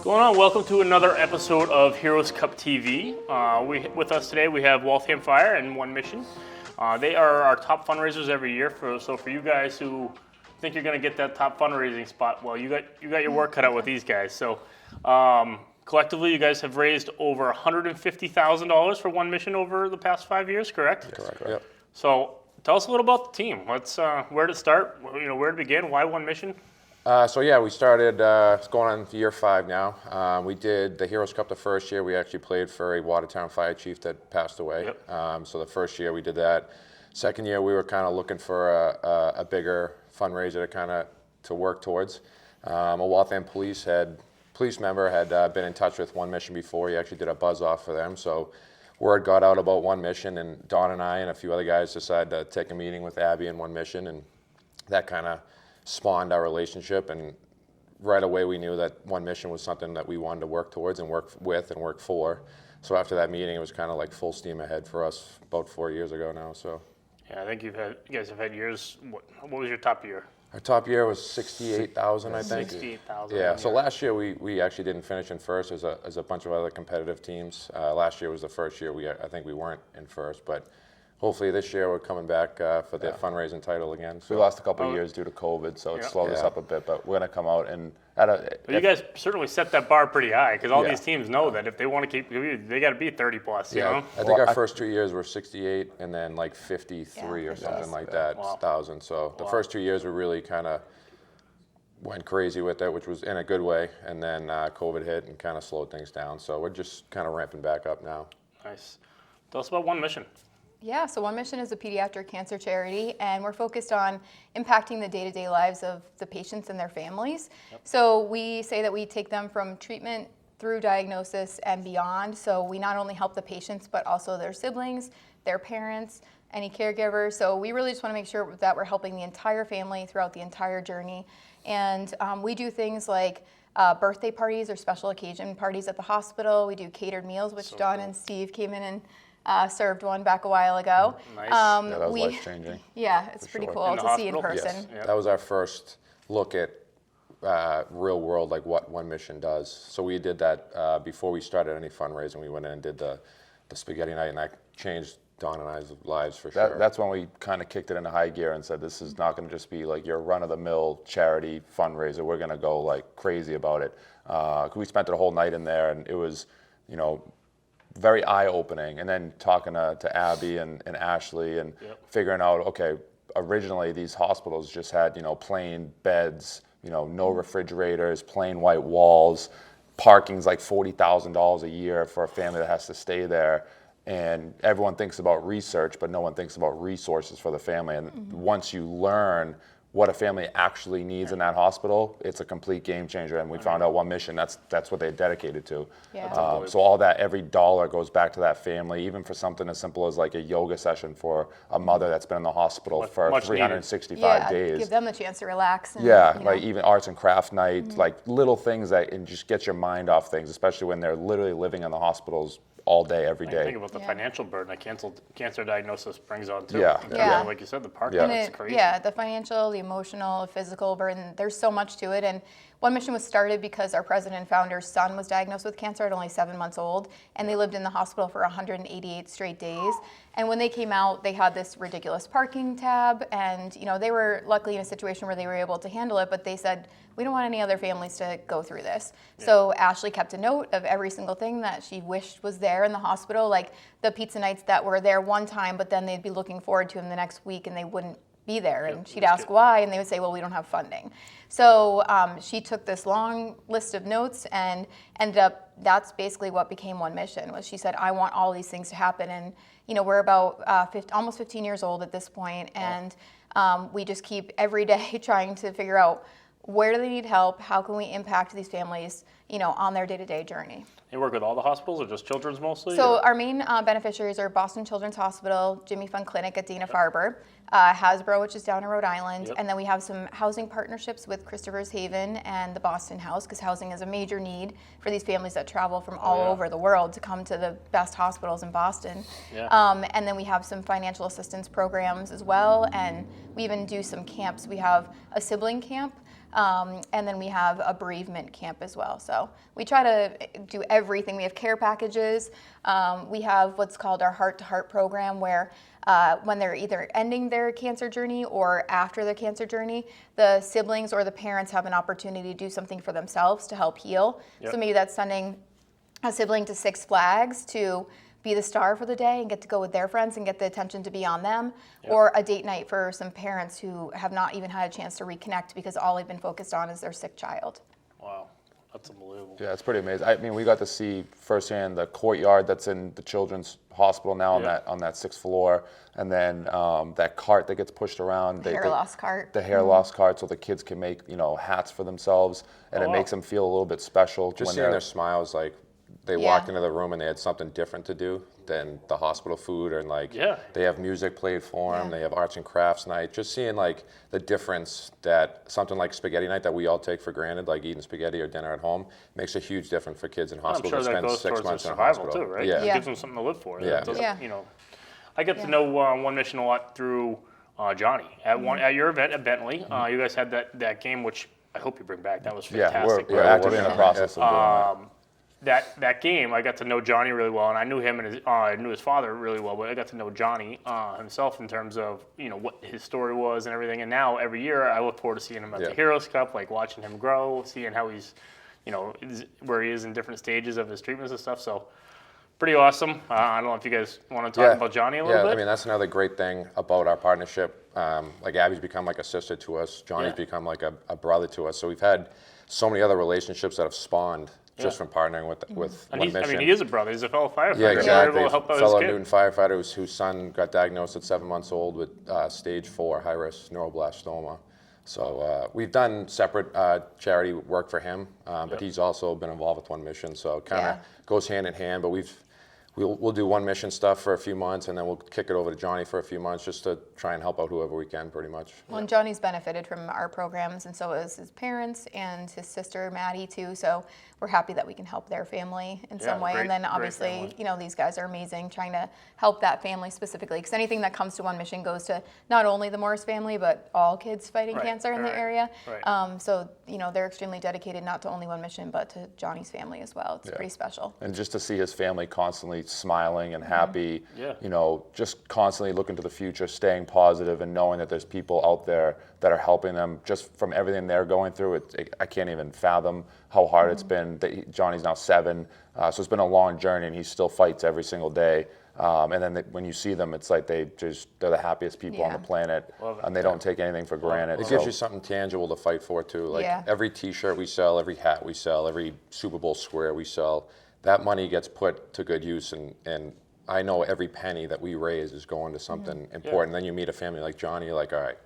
going on? Welcome to another episode of Heroes Cup TV. With us today we have Waltham Fire and One Mission. They are our top fundraisers every year. So for you guys who think you're going to get that top fundraising spot, well, you got your work cut out with these guys. So collectively, you guys have raised over $150,000 for One Mission over the past 5 years, correct? Correct. Yep. So tell us a little about the team. Let's where to start. Where to begin? Why One Mission? We started, it's going on year 5 now. We did the Heroes Cup the first year. We actually played for a Watertown fire chief that passed away. Yep. So the first year we did that. Second year we were kind of looking for a bigger fundraiser to work towards. A Waltham police member had been in touch with One Mission before. He actually did a buzz off for them. So word got out about One Mission, and Don and I and a few other guys decided to take a meeting with Abby and One Mission, and that kind of spawned our relationship. And right away we knew that One Mission was something that we wanted to work towards and work with and work for. So after that meeting, it was kind of like full steam ahead for us about 4 years ago now. So yeah, I think you guys have had years. What was your top year? Our top year was 68,000, I think. 68,000. Yeah. So last year we actually didn't finish in first. As a bunch of other competitive teams. Last year was the first year I think we weren't in first, but hopefully this year we're coming back for the fundraising title again. So we lost a couple of years due to COVID, so it slowed us up a bit, but we're going to come out and you guys certainly set that bar pretty high, because all these teams know that if they want to keep, they got to be 30 plus. You know? I think our first 2 years were 68 and then like 53 or something like that, 1,000. So the first 2 years we really kind of went crazy with it, which was in a good way, and then COVID hit and kind of slowed things down. So we're just kind of ramping back up now. Nice. Tell us about One Mission. Yeah, so One Mission is a pediatric cancer charity, and we're focused on impacting the day-to-day lives of the patients and their families. Yep. So we say that we take them from treatment through diagnosis and beyond. So we not only help the patients, but also their siblings, their parents, any caregivers. So we really just want to make sure that we're helping the entire family throughout the entire journey. And we do things like birthday parties or special occasion parties at the hospital. We do catered meals, which Don and Steve came in and served one back a while ago. Nice. Yeah, that was life-changing. Yeah, it's pretty cool to see in person. Yes. Yep. That was our first look at real world, like what One Mission does. So we did that before we started any fundraising. We went in and did the spaghetti night, and that changed Don and I's lives for sure. That's when we kind of kicked it into high gear and said, this is not going to just be like your run-of-the-mill charity fundraiser. We're going to go like crazy about it. We spent the whole night in there, and it was, very eye-opening, and then talking to Abby and Ashley and figuring out, okay, originally these hospitals just had, plain beds, no refrigerators, plain white walls, parking's like $40,000 a year for a family that has to stay there, and everyone thinks about research, but no one thinks about resources for the family. And once you learn what a family actually needs in that hospital, it's a complete game changer. And we found out One Mission, that's what they're dedicated to. Yeah. So all that, every dollar goes back to that family, even for something as simple as like a yoga session for a mother that's been in the hospital for 365 days. Give them the chance to relax. And, like even arts and craft night, like little things that and just get your mind off things, especially when they're literally living in the hospitals all day, every day. Think about the financial burden that cancer diagnosis brings on too. Yeah. Like you said, the parking, it's crazy. Yeah, the financial, the emotional, physical burden, there's so much to it. And One Mission was started because our president and founder's son was diagnosed with cancer at only 7 months old, and they lived in the hospital for 188 straight days. And when they came out, they had this ridiculous parking tab, and they were luckily in a situation where they were able to handle it, but they said, we don't want any other families to go through this. Yeah. So Ashley kept a note of every single thing that she wished was there in the hospital, like the pizza nights that were there one time, but then they'd be looking forward to them the next week and they wouldn't be there. And she'd ask why, and they would say, well, we don't have funding. So she took this long list of notes and ended up, that's basically what became One Mission, was she said, I want all these things to happen. And we're about almost 15 years old at this point, and we just keep every day trying to figure out where do they need help, how can we impact these families, on their day-to-day journey. You work with all the hospitals or just children's mostly? So our main beneficiaries are Boston Children's Hospital, Jimmy Fund Clinic at Dana-Farber, Hasbro, which is down in Rhode Island, and then we have some housing partnerships with Christopher's Haven and the Boston House, because housing is a major need for these families that travel from all over the world to come to the best hospitals in Boston. And then we have some financial assistance programs as well, and we even do some camps. We have a sibling camp And then we have a bereavement camp as well. So we try to do everything. We have care packages. We have what's called our Heart to Heart program, where when they're either ending their cancer journey or after their cancer journey, the siblings or the parents have an opportunity to do something for themselves to help heal. Yep. So maybe that's sending a sibling to Six Flags to be the star for the day and get to go with their friends and get the attention to be on them, or a date night for some parents who have not even had a chance to reconnect because all they've been focused on is their sick child. Wow, that's unbelievable. Yeah, it's pretty amazing. I mean, we got to see firsthand the courtyard that's in the children's hospital now on that 6th floor, and then that cart that gets pushed around. The hair loss cart. The hair loss cart, so the kids can make hats for themselves, and it wow. makes them feel a little bit special. Just when seeing they're their smiles, like they walked into the room and they had something different to do than the hospital food, and they have music played for them. They have arts and crafts night. Just seeing like the difference that something like spaghetti night that we all take for granted, like eating spaghetti or dinner at home, makes a huge difference for kids in hospital. I'm sure that spend goes 6 towards months their in survival hospital too, right? Yeah. It gives them something to live for. Yeah. It doesn't, I get to know One Mission a lot through Johnny at your event at Bentley. You guys had that game, which I hope you bring back. That was fantastic. We're actively in the process of doing that game, I got to know Johnny really well, and I knew him and I knew his father really well, but I got to know Johnny himself in terms of what his story was and everything. And now every year I look forward to seeing him at the Heroes Cup, like watching him grow, seeing how he's, where he is in different stages of his treatments and stuff. So pretty awesome. I don't know if you guys want to talk about Johnny a little bit. Yeah, I mean, that's another great thing about our partnership. Like Abby's become like a sister to us. Johnny's become like a brother to us. So we've had so many other relationships that have spawned just from partnering with And One Mission. I mean, he is a brother. He's a fellow firefighter. Yeah, exactly. Able to help out Fellow his kid. Newton firefighter whose son got diagnosed at 7 months old with stage 4 high-risk neuroblastoma. So we've done separate charity work for him, but he's also been involved with One Mission. So it kind of goes hand in hand. But we'll do One Mission stuff for a few months, and then we'll kick it over to Johnny for a few months just to try and help out whoever we can, pretty much. Well, and Johnny's benefited from our programs, and so has his parents and his sister Maddie too. So we're happy that we can help their family in some way. And then obviously, these guys are amazing, trying to help that family specifically, because anything that comes to One Mission goes to not only the Morris family, but all kids fighting cancer in the area. So they're extremely dedicated, not to only One Mission, but to Johnny's family as well. It's pretty special. And just to see his family constantly smiling and happy, just constantly looking to the future, staying positive, and knowing that there's people out there that are helping them just from everything they're going through. I can't even fathom how hard it's been. Johnny's now 7, so it's been a long journey, and he still fights every single day. And then when you see them, it's like they're the happiest people on the planet, and they don't take anything for granted. It gives you something tangible to fight for too. Like every T-shirt we sell, every hat we sell, every Super Bowl square we sell, that money gets put to good use, and I know every penny that we raise is going to something important. Then you meet a family like Johnny, you're like, all right.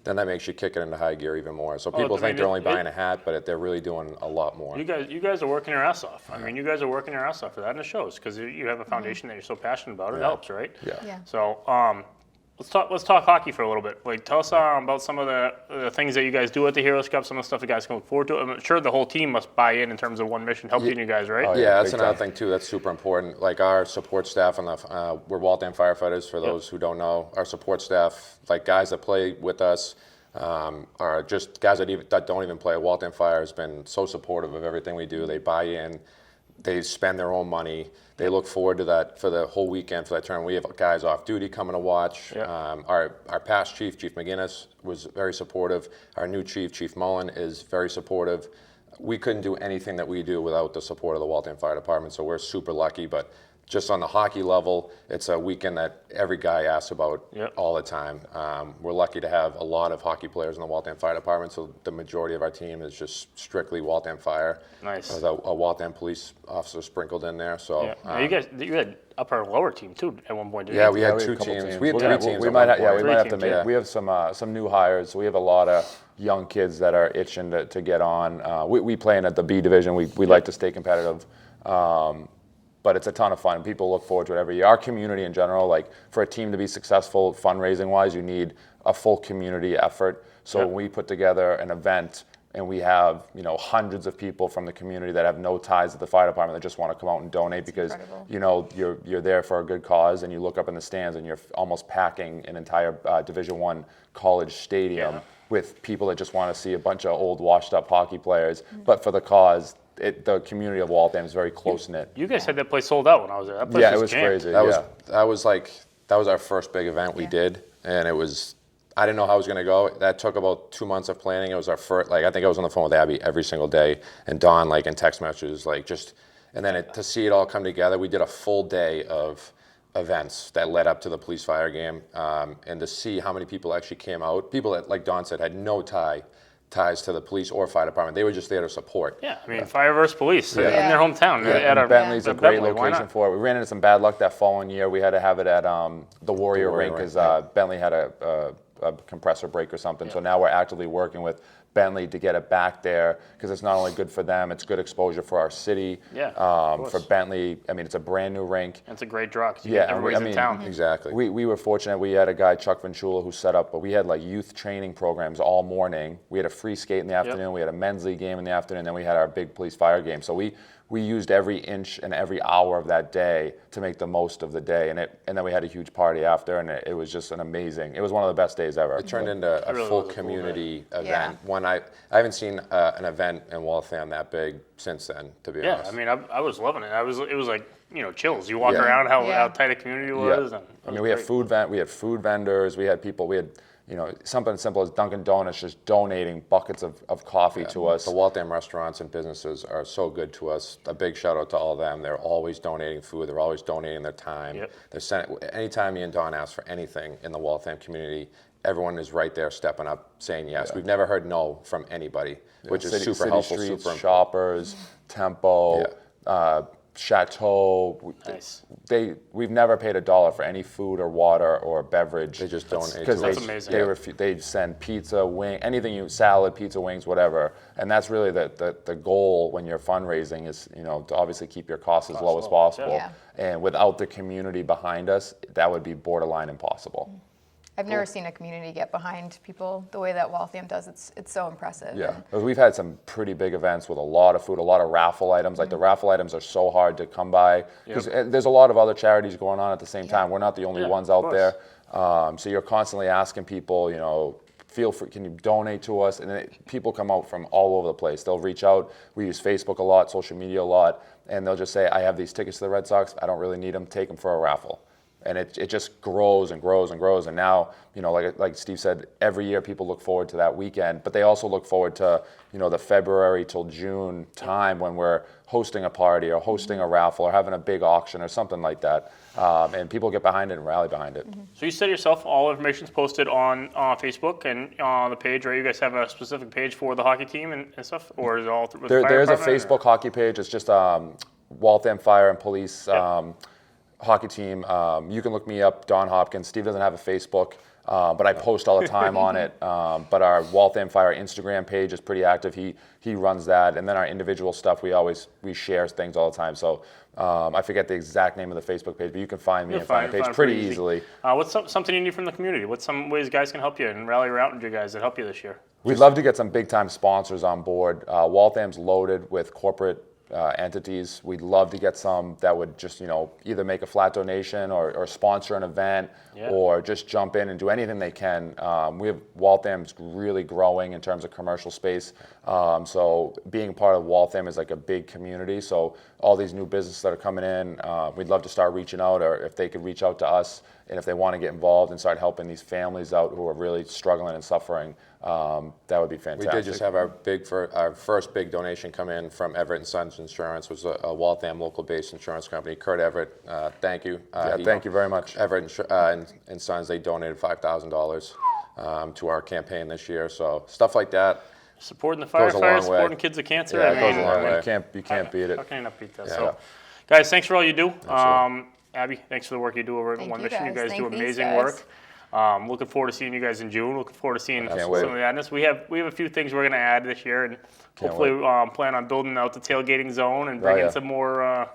Then that makes you kick it into high gear even more. So people think they're only buying a hat, but they're really doing a lot more. You guys are working your ass off. I mean, you guys are working your ass off for that, and it shows because you have a foundation that you're so passionate about. It helps, right? Yeah. So let's talk hockey for a little bit. Like, tell us about some of the things that you guys do at the Heroes Cup. Some of the stuff you guys can look forward to. I'm sure the whole team must buy in terms of One Mission helping you guys, right? Oh, yeah, that's another thing too. That's super important. Like our support staff on we're Waltham Firefighters. For those who don't know, our support staff, like guys that play with us. Are just guys that don't even play at Waltham Fire, has been so supportive of everything we do. They buy in, they spend their own money. They look forward to that for the whole weekend for that tournament. We have guys off duty coming to watch. Our past chief, Chief McGinnis, was very supportive. Our new chief, Chief Mullen, is very supportive. We couldn't do anything that we do without the support of the Waltham Fire Department, so we're super lucky. But just on the hockey level, it's a weekend that every guy asks about all the time. We're lucky to have a lot of hockey players in the Waltham Fire Department, so the majority of our team is just strictly Waltham Fire. Nice. There's a Waltham police officer sprinkled in there. So you had upper and lower team too at one point. We had 2 teams. We had 3 teams. We might have to make. We have some new hires. So we have a lot of young kids that are itching to get on. We play in at the B division. We like to stay competitive. But it's a ton of fun. People look forward to it every year. Our community in general, like for a team to be successful fundraising-wise, you need a full community effort. So when we put together an event and we have hundreds of people from the community that have no ties to the fire department that just want to come out and donate because you're there for a good cause, and you look up in the stands and you're almost packing an entire Division I college stadium. with people that just want to see a bunch of old washed up hockey players, but for the cause. The community of Waltham is very close knit. You guys had that place sold out when I was there. That place Yeah, it was was jammed. crazy. That was our first big event we did, and it was. I didn't know how it was going to go. That took about 2 months of planning. It was our first. Like I think I was on the phone with Abby every single day, and Dawn like in text messages like just. And then to see it all come together, we did a full day of events that led up to the police fire game, and to see how many people actually came out. People that, like Dawn said, had no ties to the police or fire department. They were just there to support. Yeah, I mean, fire versus police in Yeah. their hometown. Yeah, and Bentley's a great Bentley, why location not? for it. We ran into some bad luck that following year. We had to have it at the Warrior Rink Rink, because Bentley had a compressor break or something. So now we're actively working with Bentley to get it back there because it's not only good for them, it's good exposure for our city. Yeah, of for course. Bentley, I mean, it's a brand new rink. It's a great draw. 'Cause Yeah, everybody's in town. Exactly. We were fortunate. We had a guy, Chuck Venchula, who set up, but we had like youth training programs all morning. We had a free skate in the afternoon. We had a men's league game in the afternoon. Then we had our big police fire game. So we used every inch and every hour of that day to make the most of the day. And then we had a huge party after, and it was just it was one of the best days ever. It turned into a really full was a cool community event. Yeah. One I haven't seen an event in Waltham that big since then, to be Yeah, honest. I mean, I was loving it. It was like chills. You walk Yeah. around how Yeah. tight a community it Yeah. was. And it I was mean, we had great. we had food vendors, we had people, we had something as simple as Dunkin' Donuts just donating buckets of coffee to us. The Waltham restaurants and businesses are so good to us. A big shout out to all of them. They're always donating food. They're always donating their time. Yep. Anytime me and Dawn ask for anything in the Waltham community, everyone is right there stepping up saying yes. We've never heard no from anybody, which is super helpful, Streets, super important. Shoppers, Tempo, Chateau. Nice. We've never paid $1 for any food or water or beverage. They just donate because to us. That's amazing. they send pizza, wing, anything salad, pizza, wings, whatever. And that's really the goal when you're fundraising is to obviously keep your costs as low as possible. Yeah. And without the community behind us, that would be borderline impossible. I've never seen a community get behind people the way that Waltham does. It's so impressive. Yeah, we've had some pretty big events with a lot of food, a lot of raffle items. Like the raffle items are so hard to come by because there's a lot of other charities going on at the same time. We're not the only ones out there. So you're constantly asking people, feel free, can you donate to us? And then people come out from all over the place. They'll reach out. We use Facebook a lot, social media a lot, and they'll just say, I have these tickets to the Red Sox. I don't really need them. Take them for a raffle. And it just grows and grows and grows. And now, like Steve said, every year people look forward to that weekend, but they also look forward to, the February till June time when we're hosting a party or hosting a raffle or having a big auction or something like that. And people get behind it and rally behind it. So you said yourself, all information's posted on Facebook and on the page, right? You guys have a specific page for the hockey team and stuff, or is it all through the fire There's a department, Facebook hockey page. It's just Waltham Fire and Police hockey team. You can look me up, Don Hopkins. Steve doesn't have a Facebook, but I post all the time on it. But our Waltham Fire Instagram page is pretty active. He runs that, and then our individual stuff we share things all the time. So I forget the exact name of the Facebook page, but you can find me and find the page pretty easily. What's something you need from the community? What's some ways guys can help you and rally around you guys that help you this year? We'd love to get some big time sponsors on board. Waltham's loaded with corporate entities. We'd love to get some that would just, either make a flat donation or sponsor an event or just jump in and do anything they can. Waltham's really growing in terms of commercial space. So being part of Waltham is like a big community. So all these new businesses that are coming in, we'd love to start reaching out, or if they could reach out to us and if they want to get involved and start helping these families out who are really struggling and suffering, that would be fantastic. We did just have our first big donation come in from Everett & Sons Insurance, which was a Waltham local-based insurance company. Kurt Everett, thank you. Thank you very much. Everett and Sons, they donated $5,000 to our campaign this year. So stuff like that. Supporting the Goes a long firefighters, way. supporting kids with cancer. Yeah, I it goes a mean, long way. You can't beat it. How can you not beat that? Yeah. So, guys, thanks for all you do. Absolutely. Abby, thanks for the work you do over at Thank One you Mission. You guys. guys do Thank these amazing guys. work. Looking forward to seeing you guys in June. Looking forward to seeing some Can't of wait. the madness. We have a few things we're going to add this year, and hopefully plan on building out the tailgating zone and bringing some more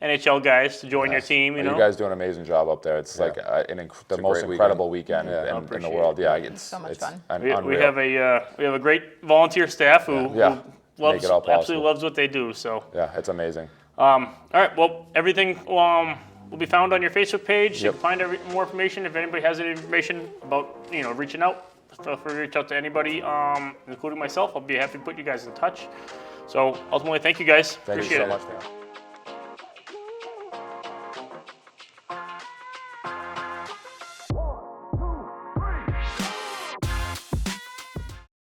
NHL guys to join your team. You You guys do an amazing job up there. It's like the most great incredible weekend Yeah. in the appreciate world. it. Yeah, It's so much fun. unreal. We have a great volunteer staff who Yeah. loves Make it all possible. absolutely loves what they do. So. Yeah, it's amazing. All right. Well, everything will be found on your Facebook page. You Yep. can find more information if anybody has any information about reaching out. feel free to reach out to anybody, including myself. I'll be happy to put you guys in touch. So ultimately, thank you guys. Thank Appreciate you so it. much, man.